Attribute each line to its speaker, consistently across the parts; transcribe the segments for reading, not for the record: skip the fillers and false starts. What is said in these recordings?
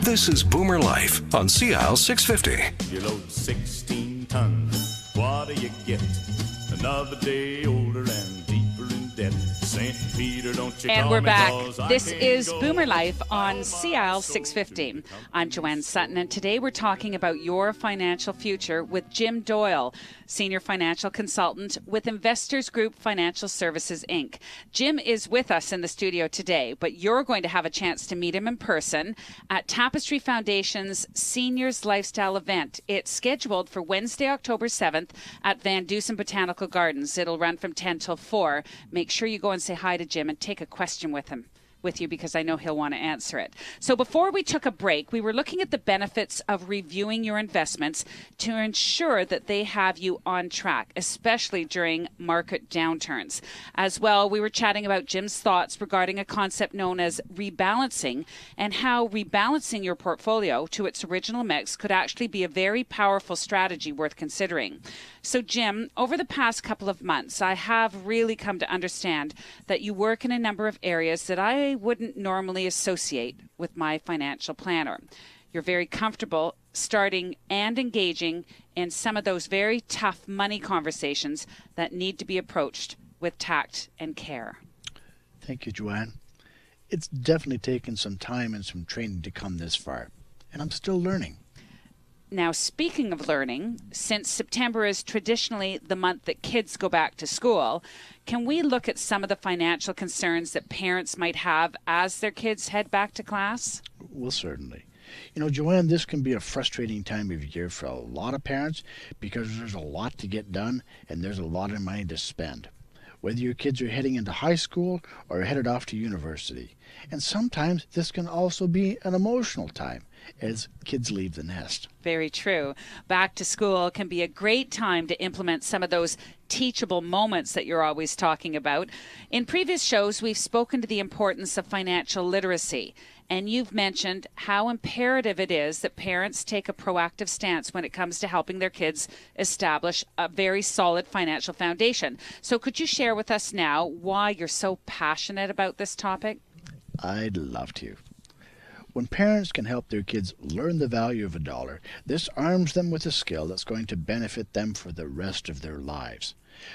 Speaker 1: This is Boomer Life on CL 650.
Speaker 2: You load 16 tons, what do you get? Another day older and deeper in debt. St. Peter, don't you
Speaker 3: And
Speaker 2: call
Speaker 3: we're
Speaker 2: me
Speaker 3: back.
Speaker 2: 'cause I
Speaker 3: This
Speaker 2: can't
Speaker 3: is
Speaker 2: go.
Speaker 3: Boomer Life on
Speaker 2: Oh,
Speaker 3: CL
Speaker 2: my
Speaker 3: 650.
Speaker 2: soul.
Speaker 3: I'm Joanne Sutton, and today we're talking about your financial future with Jim Doyle, Senior Financial Consultant with Investors Group Financial Services, Inc. Jim is with us in the studio today, but you're going to have a chance to meet him in person at Tapestry Foundation's Seniors Lifestyle event. It's scheduled for Wednesday, October 7th at Van Dusen Botanical Gardens. It'll run from 10 till 4. Make sure you go and say hi to Jim and take a question with you because I know he'll want to answer it. So before we took a break, we were looking at the benefits of reviewing your investments to ensure that they have you on track, especially during market downturns. As well, we were chatting about Jim's thoughts regarding a concept known as rebalancing and how rebalancing your portfolio to its original mix could actually be a very powerful strategy worth considering. So Jim, over the past couple of months, I have really come to understand that you work in a number of areas that I wouldn't normally associate with my financial planner. You're very comfortable starting and engaging in some of those very tough money conversations that need to be approached with tact and care.
Speaker 4: Thank you, Joanne. It's definitely taken some time and some training to come this far, and I'm still learning.
Speaker 3: Now, speaking of learning, since September is traditionally the month that kids go back to school, can we look at some of the financial concerns that parents might have as their kids head back to class?
Speaker 4: Well, certainly. You know, Joanne, this can be a frustrating time of year for a lot of parents because there's a lot to get done and there's a lot of money to spend, whether your kids are heading into high school or headed off to university. And sometimes this can also be an emotional time as kids leave the nest.
Speaker 3: Very true. Back to school can be a great time to implement some of those teachable moments that you're always talking about. In previous shows, we've spoken to the importance of financial literacy, and you've mentioned how imperative it is that parents take a proactive stance when it comes to helping their kids establish a very solid financial foundation. So could you share with us now why you're so passionate about this topic?
Speaker 4: I'd love to. When parents can help their kids learn the value of a dollar, this arms them with a skill that's going to benefit them for the rest of their lives.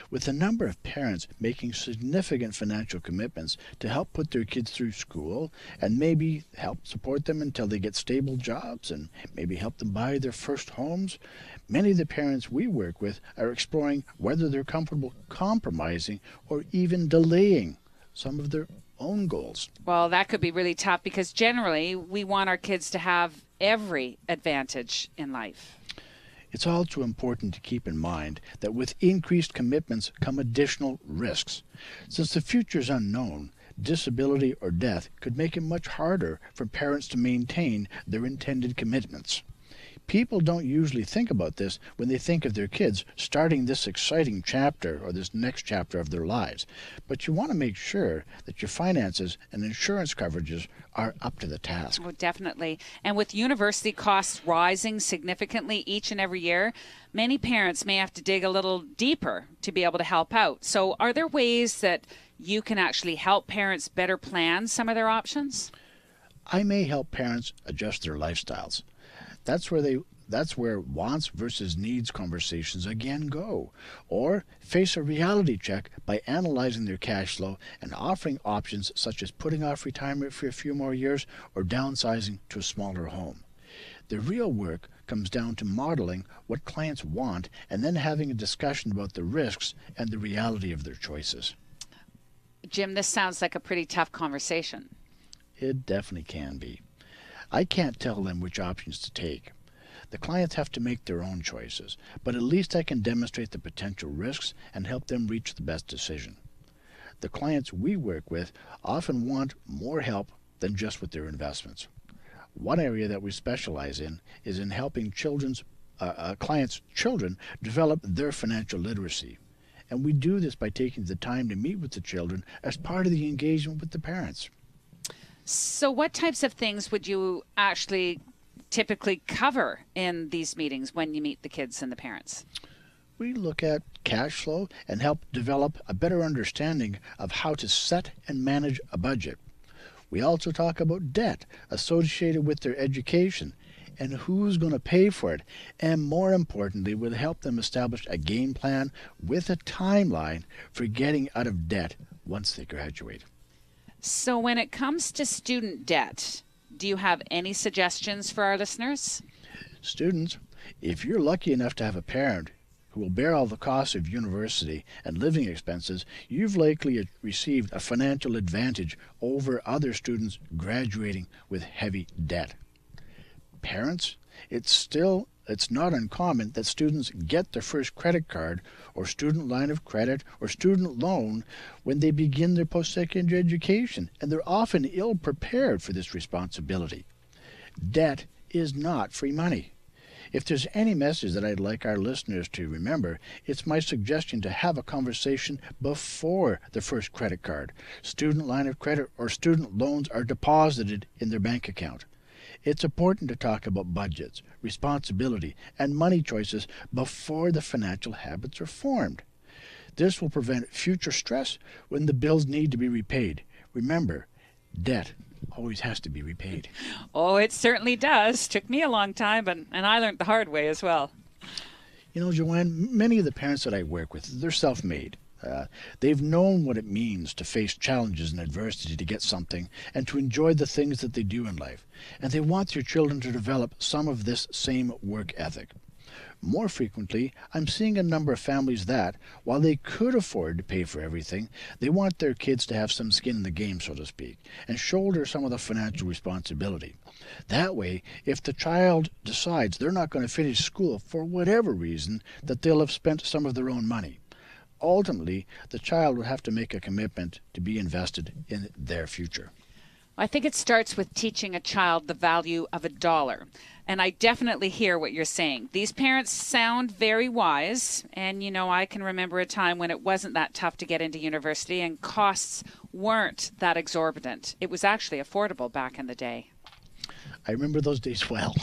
Speaker 4: With a number of parents making significant financial commitments to help put their kids through school and maybe help support them until they get stable jobs and maybe help them buy their first homes, many of the parents we work with are exploring whether they're comfortable compromising or even delaying some of their own goals.
Speaker 3: Well, that could be really tough because generally we want our kids to have every advantage in life.
Speaker 4: It's also important to keep in mind that with increased commitments come additional risks. Since the future is unknown, disability or death could make it much harder for parents to maintain their intended commitments. People don't usually think about this when they think of their kids starting this exciting chapter or this next chapter of their lives. But you want to make sure that your finances and insurance coverages are up to the task.
Speaker 3: Oh, definitely. And with university costs rising significantly each and every year, many parents may have to dig a little deeper to be able to help out. So are there ways that you can actually help parents better plan some of their options?
Speaker 4: I may help parents adjust their lifestyles. That's where wants versus needs conversations again go. Or face a reality check by analyzing their cash flow and offering options such as putting off retirement for a few more years or downsizing to a smaller home. The real work comes down to modeling what clients want and then having a discussion about the risks and the reality of their choices.
Speaker 3: Jim, this sounds like a pretty tough conversation.
Speaker 4: It definitely can be. I can't tell them which options to take. The clients have to make their own choices, but at least I can demonstrate the potential risks and help them reach the best decision. The clients we work with often want more help than just with their investments. One area that we specialize in is in helping clients' children develop their financial literacy. And we do this by taking the time to meet with the children as part of the engagement with the parents.
Speaker 3: So what types of things would you actually typically cover in these meetings when you meet the kids and the parents?
Speaker 4: We look at cash flow and help develop a better understanding of how to set and manage a budget. We also talk about debt associated with their education and who's going to pay for it. And more importantly, we'll help them establish a game plan with a timeline for getting out of debt once they graduate.
Speaker 3: So when it comes to student debt, do you have any suggestions for our listeners?
Speaker 4: Students, if you're lucky enough to have a parent who will bear all the costs of university and living expenses, you've likely received a financial advantage over other students graduating with heavy debt. Parents, it's not uncommon that students get their first credit card or student line of credit or student loan when they begin their post-secondary education, and they're often ill prepared for this responsibility. Debt is not free money. If there's any message that I'd like our listeners to remember, it's my suggestion to have a conversation before the first credit card, student line of credit, or student loans are deposited in their bank account. It's important to talk about budgets, responsibility, and money choices before the financial habits are formed. This will prevent future stress when the bills need to be repaid. Remember, debt always has to be repaid.
Speaker 3: Oh, it certainly does. Took me a long time, and I learned the hard way as well.
Speaker 4: You know, Joanne, many of the parents that I work with, they're self-made. They've known what it means to face challenges and adversity to get something and to enjoy the things that they do in life. And they want their children to develop some of this same work ethic. More frequently, I'm seeing a number of families that, while they could afford to pay for everything, they want their kids to have some skin in the game, so to speak, and shoulder some of the financial responsibility. That way, if the child decides they're not going to finish school for whatever reason, that they'll have spent some of their own money. Ultimately, the child will have to make a commitment to be invested in their future.
Speaker 3: I think it starts with teaching a child the value of $1. And I definitely hear what you're saying. These parents sound very wise. And, you know, I can remember a time when it wasn't that tough to get into university and costs weren't that exorbitant. It was actually affordable back in the day.
Speaker 4: I remember those days well.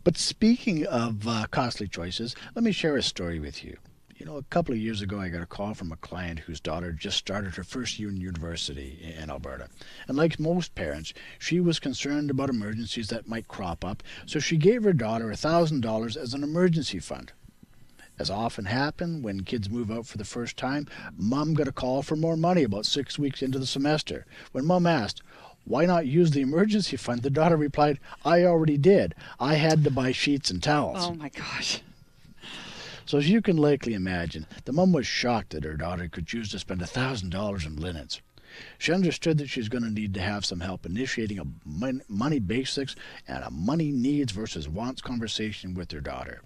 Speaker 4: But speaking of costly choices, let me share a story with you. You know, a couple of years ago, I got a call from a client whose daughter just started her first year in university in Alberta. And like most parents, she was concerned about emergencies that might crop up, so she gave her daughter $1,000 as an emergency fund. As often happens when kids move out for the first time, Mom got a call for more money about 6 weeks into the semester. When Mom asked, "Why not use the emergency fund?" the daughter replied, "I already did. I had to buy sheets and towels."
Speaker 3: Oh my gosh.
Speaker 4: So as you can likely imagine, the mom was shocked that her daughter could choose to spend $1,000 in linens. She understood that she's going to need to have some help initiating a money basics and a money needs versus wants conversation with her daughter.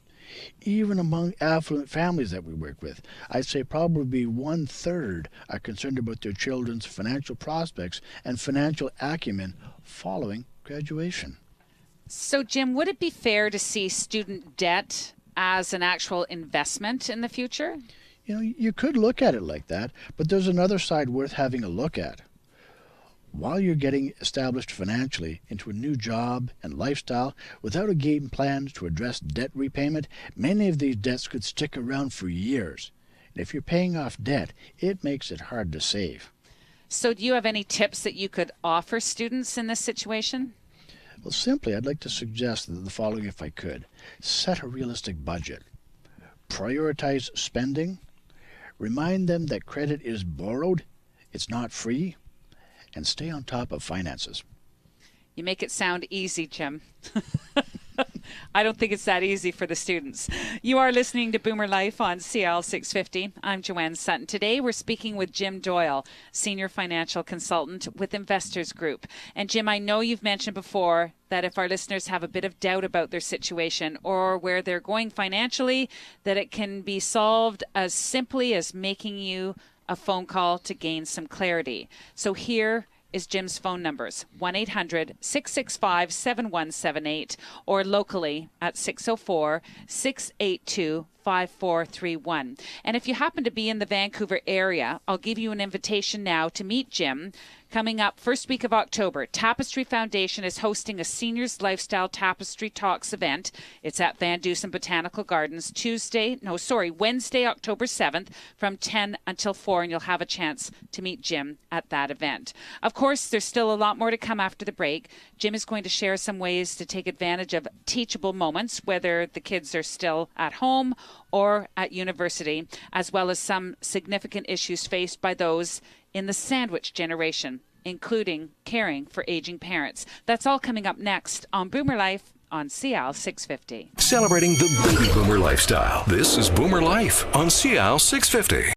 Speaker 4: Even among affluent families that we work with, I'd say probably 1/3 are concerned about their children's financial prospects and financial acumen following graduation.
Speaker 3: So, Jim, would it be fair to see student debt as an actual investment in the future?
Speaker 4: You know, you could look at it like that, but there's another side worth having a look at. While you're getting established financially into a new job and lifestyle without a game plan to address debt repayment, many of these debts could stick around for years. And if you're paying off debt, it makes it hard to save.
Speaker 3: So do you have any tips that you could offer students in this situation?
Speaker 4: Well, simply, I'd like to suggest the following if I could. Set a realistic budget. Prioritize spending. Remind them that credit is borrowed, it's not free. And stay on top of finances.
Speaker 3: You make it sound easy, Jim. I don't think it's that easy for the students. You are listening to Boomer Life on CL 650. I'm Joanne Sutton. Today we're speaking with Jim Doyle, Senior Financial Consultant with Investors Group. And Jim, I know you've mentioned before that if our listeners have a bit of doubt about their situation or where they're going financially, that it can be solved as simply as making you a phone call to gain some clarity. So here is Jim's phone numbers, 1-800-665-7178 or locally at 604-682-5600. 5431. And if you happen to be in the Vancouver area, I'll give you an invitation now to meet Jim. Coming up first week of October, Tapestry Foundation is hosting a Seniors Lifestyle Tapestry Talks event. It's at Van Dusen Botanical Gardens Wednesday, October 7th from 10 until 4, and you'll have a chance to meet Jim at that event. Of course, there's still a lot more to come after the break. Jim is going to share some ways to take advantage of teachable moments, whether the kids are still at home or at university, as well as some significant issues faced by those in the sandwich generation, including caring for aging parents. That's all coming up next on Boomer Life on CL 650.
Speaker 1: Celebrating the baby boomer lifestyle. This is Boomer Life on CL 650.